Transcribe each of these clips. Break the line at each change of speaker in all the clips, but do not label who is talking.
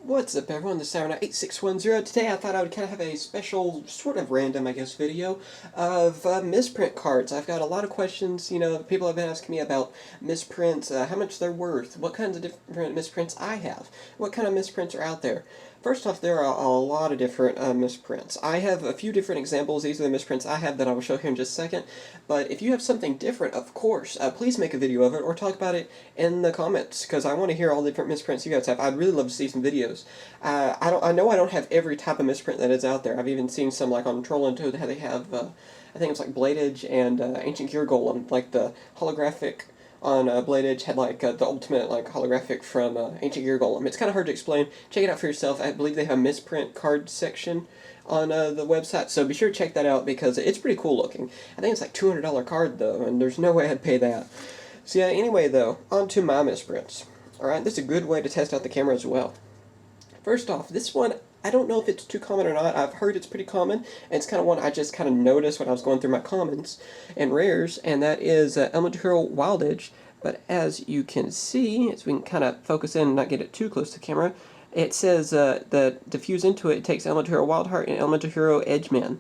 What's up everyone, this is CyberKnight8610. Today I thought I would kind of have a special, sort of random, I guess, video of misprint cards. I've got a lot of questions, people have been asking me about misprints, how much they're worth, what kinds of different misprints I have, what kind of misprints are out there. First off, there are a lot of different misprints. I have a few different examples. These are the misprints I have that I will show here in just a second. But if you have something different, of course, please make a video of it or talk about it in the comments, because I want to hear all the different misprints you guys have. I'd really love to see some videos. I know I don't have every type of misprint that is out there. I've even seen some like on Troll and Toad how they have, I think it's like Blade Edge and Ancient Gear Golem, like the holographic on Blade Edge had like the ultimate like holographic from Ancient Gear Golem. It's kind of hard to explain. Check it out for yourself. I believe they have a misprint card section on the website, so be sure to check that out because it's pretty cool looking. I think it's like $200 card though, and there's no way I'd pay that. So yeah, anyway though, on to my misprints. Alright, this is a good way to test out the camera as well. First off, this one, I don't know if it's too common or not. I've heard it's pretty common, and it's kind of one I just kind of noticed when I was going through my commons and rares, and that is Elemental Hero Wild Edge. But as you can see, as we can kind of focus in and not get it too close to the camera, it says that to fuse into it, it takes Elemental Hero Wild Heart and Elemental Hero Edgeman,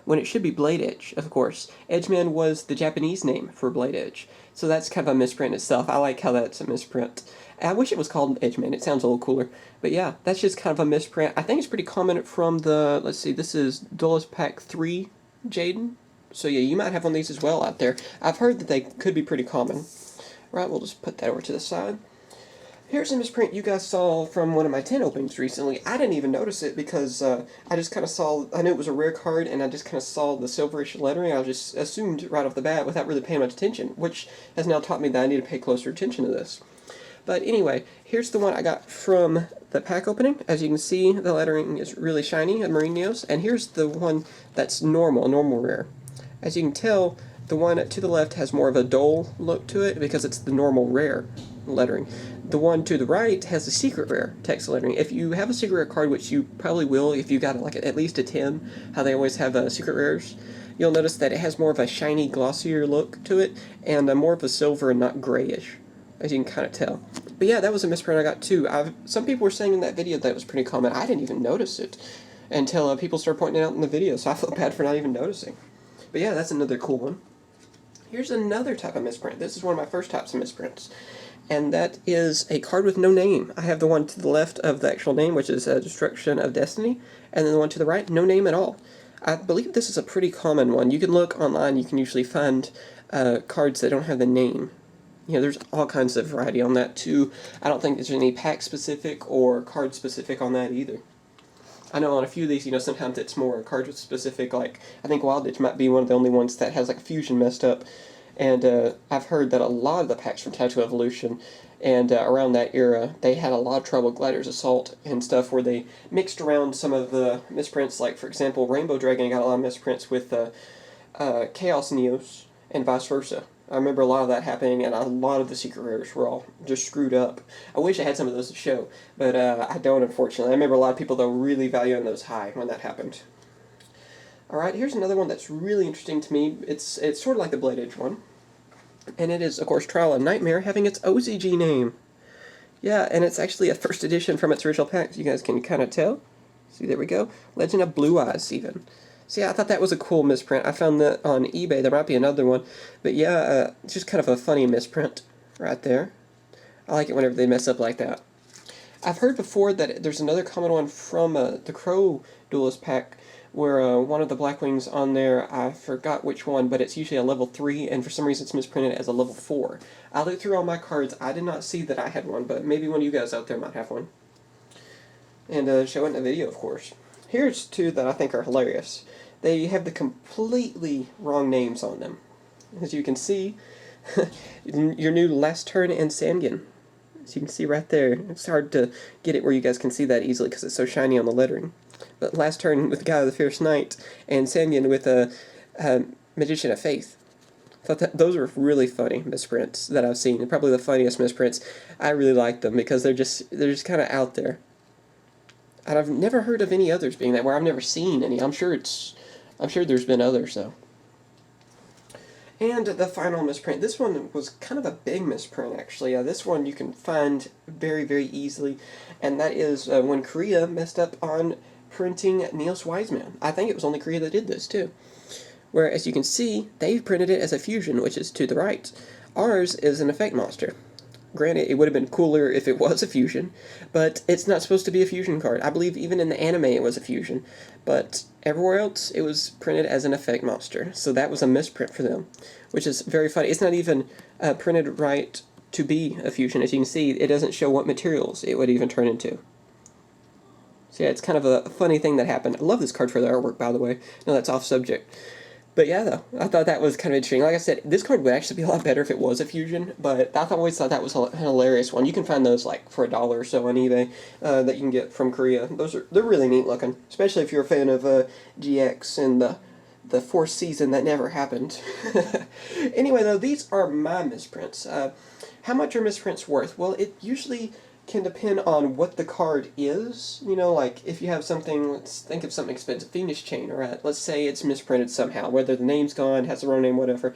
when it should be Blade Edge, of course. Edgeman was the Japanese name for Blade Edge, so that's kind of a misprint itself. I like how that's a misprint. I wish it was called Edgeman, it sounds a little cooler. But yeah, that's just kind of a misprint. I think it's pretty common from the, let's see, this is Duelist Pack 3 Jaden. So yeah, you might have one of these as well out there. I've heard that they could be pretty common. Right, we'll just put that over to the side. Here's a misprint you guys saw from one of my 10 openings recently. I didn't even notice it because I just kind of saw, I knew it was a rare card, and I just kind of saw the silverish lettering. I just assumed right off the bat without really paying much attention, which has now taught me that I need to pay closer attention to this. But anyway, here's the one I got from the pack opening. As you can see, the lettering is really shiny at Marine Neos, and here's the one that's normal rare. As you can tell, the one to the left has more of a dull look to it because it's the normal rare lettering. The one to the right has a secret rare text lettering. If you have a secret rare card, which you probably will if you got like at least a 10, how they always have secret rares, you'll notice that it has more of a shiny, glossier look to it, and more of a silver and not grayish, as you can kind of tell. But yeah, that was a misprint I got too. Some people were saying in that video that it was pretty common. I didn't even notice it until people started pointing it out in the video, so I felt bad for not even noticing. But yeah, that's another cool one. Here's another type of misprint. This is one of my first types of misprints, and that is a card with no name. I have the one to the left of the actual name, which is Destruction of Destiny, and then the one to the right, no name at all. I believe this is a pretty common one. You can look online, you can usually find cards that don't have the name. There's all kinds of variety on that too. I don't think there's any pack-specific or card-specific on that either. I know on a few of these, sometimes it's more card-specific, like, I think Wild Edge might be one of the only ones that has, like, Fusion messed up, and I've heard that a lot of the packs from Tattoo Evolution, and around that era, they had a lot of trouble with Glider's Assault and stuff, where they mixed around some of the misprints, like, for example, Rainbow Dragon got a lot of misprints with Chaos Neos, and vice versa. I remember a lot of that happening, and a lot of the secret rares were all just screwed up. I wish I had some of those to show, but I don't, unfortunately. I remember a lot of people, though, really valuing those high when that happened. Alright, here's another one that's really interesting to me. It's sort of like the Blade Edge one. And it is, of course, Trial of Nightmare having its OCG name. Yeah, and it's actually a first edition from its original pack, you guys can kind of tell. See, there we go. Legend of Blue Eyes, even. So yeah, I thought that was a cool misprint. I found that on eBay. There might be another one. But yeah, it's just kind of a funny misprint right there. I like it whenever they mess up like that. I've heard before that there's another common one from the Crow Duelist pack where one of the Blackwings on there, I forgot which one, but it's usually a level 3, and for some reason it's misprinted as a level 4. I looked through all my cards. I did not see that I had one, but maybe one of you guys out there might have one. And show it in a video, of course. Here's two that I think are hilarious. They have the completely wrong names on them. As you can see, your new Last Turn and Sangan. As you can see right there, it's hard to get it where you guys can see that easily because it's so shiny on the lettering. But Last Turn with Guy of the Fierce Knight, and Sangan with a Magician of Faith. I thought that those are really funny misprints that I've seen. They're probably the funniest misprints. I really like them because they're just kind of out there. And I've never heard of any others being that, where I've never seen any. I'm sure there's been others, though. And the final misprint. This one was kind of a big misprint, actually. This one you can find very, very easily, and that is when Korea messed up on printing Niels Wiseman. I think it was only Korea that did this, too. Where, as you can see, they printed it as a fusion, which is to the right. Ours is an effect monster. Granted, it would have been cooler if it was a fusion, but it's not supposed to be a fusion card. I believe even in the anime it was a fusion, but everywhere else it was printed as an effect monster. So that was a misprint for them, which is very funny. It's not even printed right to be a fusion. As you can see, it doesn't show what materials it would even turn into. So yeah, it's kind of a funny thing that happened. I love this card for the artwork, by the way. No, that's off subject. But yeah, though, I thought that was kind of interesting. Like I said, this card would actually be a lot better if it was a fusion, but I always thought that was a hilarious one. You can find those like for $1 or so on eBay that you can get from Korea. They're really neat looking, especially if you're a fan of GX and the fourth season that never happened. Anyway, though, these are my misprints. How much are misprints worth? Well, it usually can depend on what the card is. You know, like if you have something, let's think of something expensive, Venus Chain, or let's say it's misprinted somehow, whether the name's gone, has the wrong name, whatever.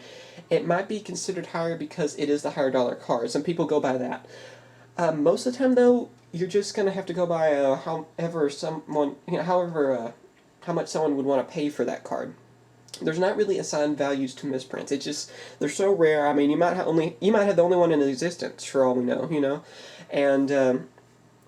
It might be considered higher because it is the higher dollar card. Some people go by that. Most of the time, though, you're just gonna have to go by however someone, how much someone would want to pay for that card. There's not really assigned values to misprints. It's just they're so rare. I mean, you might have the only one in existence for all we know, you know, and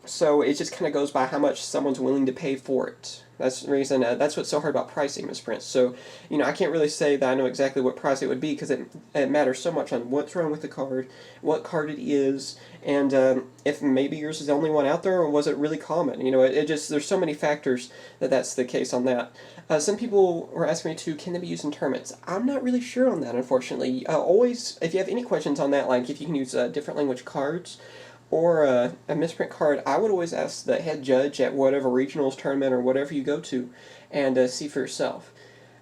so it just kind of goes by how much someone's willing to pay for it. That's the reason. That's what's so hard about pricing misprints. So you know, I can't really say that I know exactly what price it would be because it matters so much on what's wrong with the card, what card it is, and if maybe yours is the only one out there, or was it really common? You know, it just there's so many factors that's the case on that. Some people were asking me too, can they be used in tournaments? I'm not really sure on that, unfortunately. Always, if you have any questions on that, like if you can use different language cards or a misprint card, I would always ask the head judge at whatever regionals tournament or whatever you go to and see for yourself.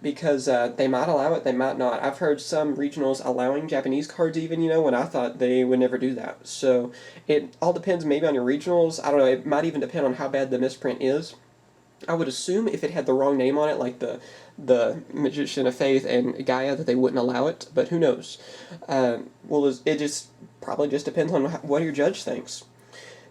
Because they might allow it, they might not. I've heard some regionals allowing Japanese cards even, you know, when I thought they would never do that. So it all depends maybe on your regionals. I don't know, it might even depend on how bad the misprint is. I would assume if it had the wrong name on it, like the Magician of Faith and Gaia, that they wouldn't allow it, but who knows? Well, it just probably just depends on what your judge thinks.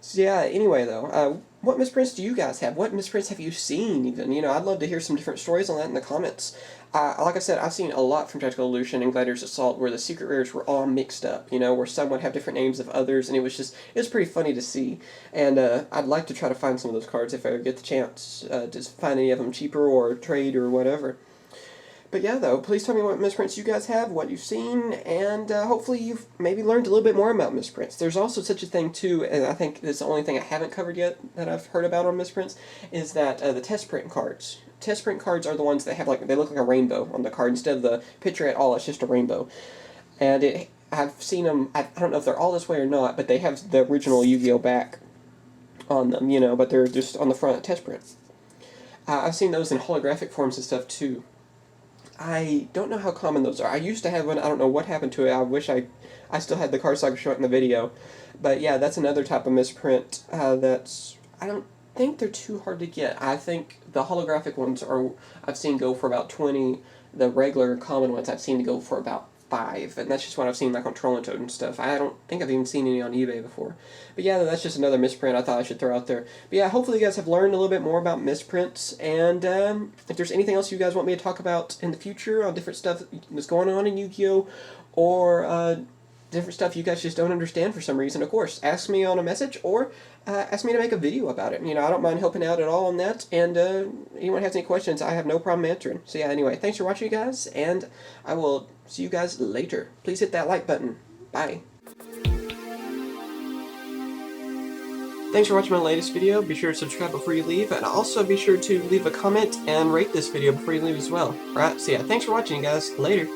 So yeah, anyway though, what misprints do you guys have? What misprints have you seen even? You know, I'd love to hear some different stories on that in the comments. Like I said, I've seen a lot from Tactical Illusion and Gladiator's Assault where the secret rares were all mixed up, you know, where some would have different names of others, and it was pretty funny to see. And I'd like to try to find some of those cards if I ever get the chance, to find any of them cheaper or trade or whatever. But yeah, though, please tell me what misprints you guys have, what you've seen, and hopefully you've maybe learned a little bit more about misprints. There's also such a thing, too, and I think it's the only thing I haven't covered yet that I've heard about on misprints, is that the test print cards. Test print cards are the ones that have, like, they look like a rainbow on the card. Instead of the picture at all, it's just a rainbow. And I've seen them, I don't know if they're all this way or not, but they have the original Yu-Gi-Oh! Back on them, you know, but they're just on the front test print. I've seen those in holographic forms and stuff, too. I don't know how common those are. I used to have one. I don't know what happened to it. I wish I still had the card so I could show it in the video. But yeah, that's another type of misprint that's... I don't think they're too hard to get. I think the holographic ones I've seen go for about 20. The regular common ones I've seen to go for about 5. And that's just what I've seen like on Troll Toad and stuff. I don't think I've even seen any on eBay before. But yeah, that's just another misprint I thought I should throw out there. But yeah, hopefully you guys have learned a little bit more about misprints. And if there's anything else you guys want me to talk about in the future on different stuff that's going on in Yu-Gi-Oh! Or different stuff you guys just don't understand for some reason, of course, ask me on a message or ask me to make a video about it. You know, I don't mind helping out at all on that, and anyone has any questions, I have no problem answering. So yeah, anyway, thanks for watching, you guys, and I will see you guys later. Please hit that like button. Bye. Thanks for watching my latest video. Be sure to subscribe before you leave, and also be sure to leave a comment and rate this video before you leave as well. Alright, so yeah, thanks for watching, you guys. Later.